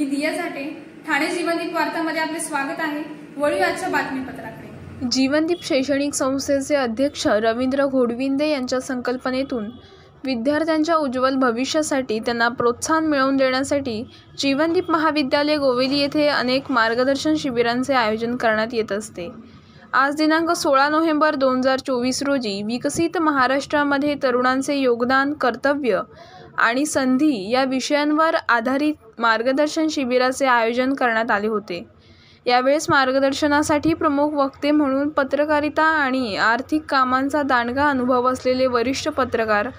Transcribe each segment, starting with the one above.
दिया झाटे. ठाणे जीवनदीप वार्तामध्ये आपले स्वागत आहे. वळूया आजच्या बातमीपत्राकडे. जीवनदीप शैक्षणिक संस्थेचे अध्यक्ष रवींद्र घोडविंदे यांच्या संकल्पनेतून विद्यार्थ्यांच्या उज्ज्वल भविष्यासाठी त्यांना प्रोत्साहन मिळवून देण्यासाठी जीवनदीप महाविद्यालय गोवेली येथे अनेक मार्गदर्शन शिबिरांचे आयोजन करण्यात येत असते. आज दिनांक 16 नोव्हेंबर 2024 रोजी विकसित महाराष्ट्रामध्ये तरुणांचे योगदान, कर्तव्य आणि संधी या विषयांवर आधारित मार्गदर्शन शिबिराचे आयोजन करण्यात आले होते. यावेळेस मार्गदर्शनासाठी प्रमुख वक्ते म्हणून पत्रकारिता आणि आर्थिक कामांचा दांडगा अनुभव असलेले वरिष्ठ पत्रकार,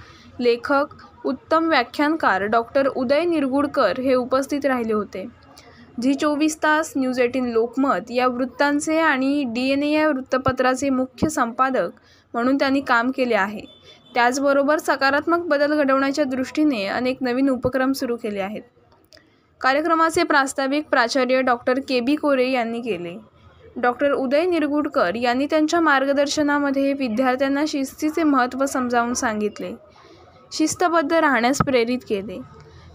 लेखक, उत्तम व्याख्यानकार डॉक्टर उदय निरगुडकर हे उपस्थित राहिले होते. झी 24 तास, न्यूज 18 लोकमत या वृत्तांचे आणि DNA या वृत्तपत्राचे मुख्य संपादक म्हणून त्यांनी काम केले आहे. त्याचबरोबर सकारात्मक बदल घडवण्याच्या दृष्टीने अनेक नवीन उपक्रम सुरू केले आहेत. कार्यक्रमाचे प्रास्ताविक प्राचार्य डॉक्टर KB कोरे यांनी केले. डॉक्टर उदय निरगुडकर यांनी त्यांच्या मार्गदर्शनामध्ये विद्यार्थ्यांना शिस्तीचे महत्त्व समजावून सांगितले, शिस्तबद्ध राहण्यास प्रेरित केले.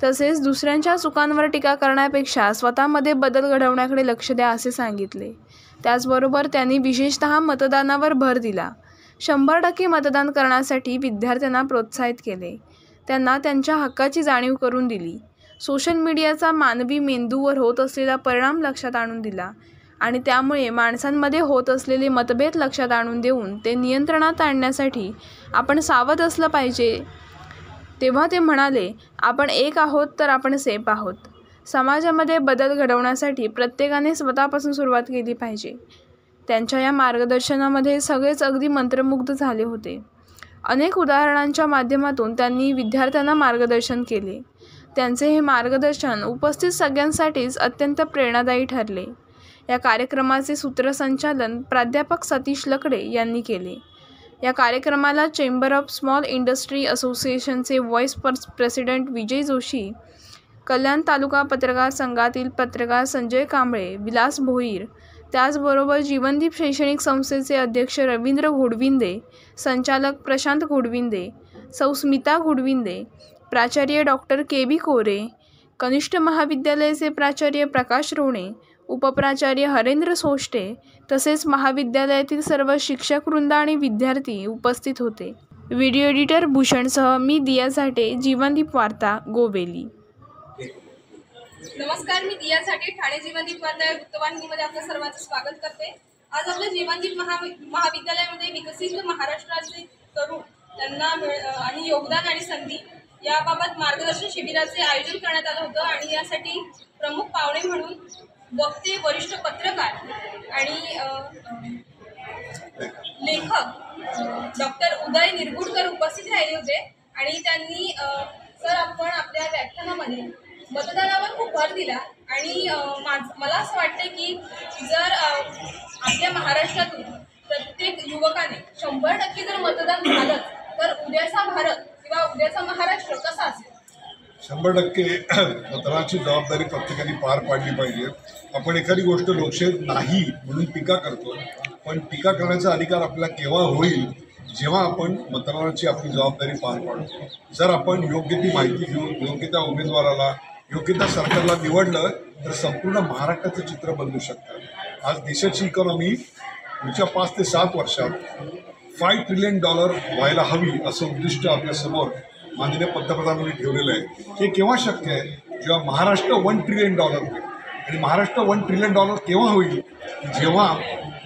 तसेच दुसऱ्यांच्या चुकांवर टीका करण्यापेक्षा स्वतःमध्ये बदल घडवण्याकडे लक्ष द्या असे सांगितले. त्याचबरोबर त्यांनी विशेषतः मतदानावर भर दिला. 100% मतदान करण्यासाठी विद्यार्थ्यांना प्रोत्साहित केले. त्यांना त्यांच्या हक्काची जाणीव करून दिली. सोशल मीडियाचा मानवी मेंदूवर होत असलेला परिणाम लक्षात आणून दिला आणि त्यामुळे माणसांमध्ये होत असलेले मतभेद लक्षात आणून देऊन ते नियंत्रणात आणण्यासाठी आपण सावध असलं पाहिजे. तेव्हा ते म्हणाले, आपण एक आहोत तर आपण सेफ आहोत. समाजामध्ये बदल घडवण्यासाठी प्रत्येकाने स्वतःपासून सुरुवात केली पाहिजे. त्यांच्या या मार्गदर्शनामध्ये सगळेच अगदी मंत्रमुग्ध झाले होते. अनेक उदाहरणांच्या माध्यमातून त्यांनी विद्यार्थ्यांना मार्गदर्शन केले. त्यांचे हे मार्गदर्शन उपस्थित सगळ्यांसाठीच अत्यंत प्रेरणादायी ठरले. या कार्यक्रमाचे सूत्रसंचालन प्राध्यापक सतीश लकडे यांनी केले. या कार्यक्रमाला चेंबर ऑफ स्मॉल इंडस्ट्री असोसिएशनचे व्हाईस प्रेसिडेंट विजय जोशी, कल्याण तालुका पत्रकार संघातील पत्रकार संजय कांबळे, विलास भोईर, त्याचबरोबर जीवनदीप शैक्षणिक संस्थेचे अध्यक्ष रवींद्र घोडविंदे, संचालक प्रशांत घोडविंदे, सौ स्मिता घोडविंदे, प्राचार्य डॉक्टर KB कोरे, कनिष्ठ महाविद्यालयाचे प्राचार्य प्रकाश रोणे, उपप्राचार्य हरेंद्र सोष्टे तसेच महाविद्यालयातील सर्व शिक्षकवृंद आणि विद्यार्थी उपस्थित होते. व्हिडिओ एडिटर भूषणसह मी दिया झाटे, जीवनदीप वार्ता, गोवेली. नमस्कार, मी दिया झाटे. ठाणे जीवनदीप वार्ता या वृत्तवाहिनीमध्ये आपल्या सर्वांचं स्वागत करते. आज आपल्या जीवनदीप महाविद्यालयामध्ये विकसित महाराष्ट्राचे तरुण त्यांना आणि योगदान आणि संधी याबाबत मार्गदर्शन शिबिराचे आयोजन करण्यात आलं होतं आणि यासाठी प्रमुख पाहुणे म्हणून वक्ते, वरिष्ठ पत्रकार आणि लेखक डॉक्टर उदय निरगुडकर उपस्थित राहिले होते आणि त्यांनी सर आपण आपल्या व्याख्यानामध्ये मतदानावर खूप भर दिला आणि मला असं वाटतं की जर आपल्या महाराष्ट्रातून प्रत्येक युवकाने 100% जर मतदान झालं तर उद्याचा भारत किंवा उद्याचा महाराष्ट्र कसा असेल. 100% मतदानाची जबाबदारी प्रत्येकाने पार पाडली पाहिजे. आपण एखादी गोष्ट लोकशाहीत नाही म्हणून टीका करतो, पण टीका करण्याचा अधिकार आपल्याला केव्हा होईल जेव्हा आपण मतदानाची आपली जबाबदारी पार पाडतो. जर आपण योग्य ती माहिती घेऊन योग्य त्या उमेदवाराला, योग्य त्या सरकारला निवडलं तर संपूर्ण महाराष्ट्राचं चित्र बदलू शकतं. आज देशाची इकॉनॉमी पुढच्या 5 ते 7 वर्षात $5 ट्रिलियन व्हायला हवी असं उद्दिष्ट आपल्यासमोर माननीय पंतप्रधानांनी ठेवलेलं आहे. हे केव्हा शक्य आहे? जेव्हा महाराष्ट्र $1 ट्रिलियन होईल. आणि महाराष्ट्र $1 ट्रिलियन केव्हा होईल? जेव्हा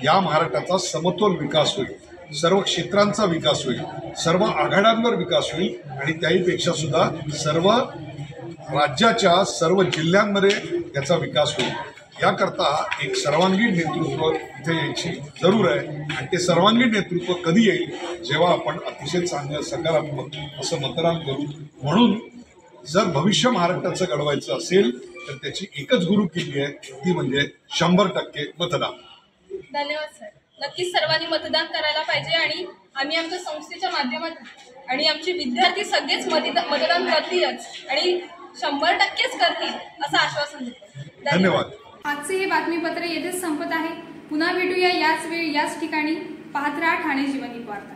या महाराष्ट्राचा समतोल विकास होईल, सर्व क्षेत्रांचा विकास होईल, सर्व आघाड्यांवर विकास होईल आणि त्याहीपेक्षा सुद्धा सर्व राज्याच्या सर्व जिल्ह्यांमध्ये त्याचा विकास होईल. याकरता एक सर्वांगीण नेतृत्व इथे यायची जरूर आहे आणि ते सर्वांगीण नेतृत्व कधी येईल? जेव्हा आपण अतिशय चांगलं सकारात्मक असं मतदान करू. म्हणून जर भविष्य महाराष्ट्राचं घडवायचं असेल तर त्याची एकच गुरुकिल्ली आहे, ती म्हणजे 100% मतदान. धन्यवाद सर. नक्कीच सर्वांनी मतदान करायला पाहिजे आणि आम्ही आमच्या संस्थेच्या माध्यमातून आणि आमचे विद्यार्थी सगळेच मतदान करतीलच आणि 100%च करतील असं आश्वासन देतो. धन्यवाद. आजचे हे बातमीपत्र येथेच संपत आहे. पुन्हा भेटूया याच वेळी याच ठिकाणी. पाहत राहा ठाणे जीवनदीप वार्ता.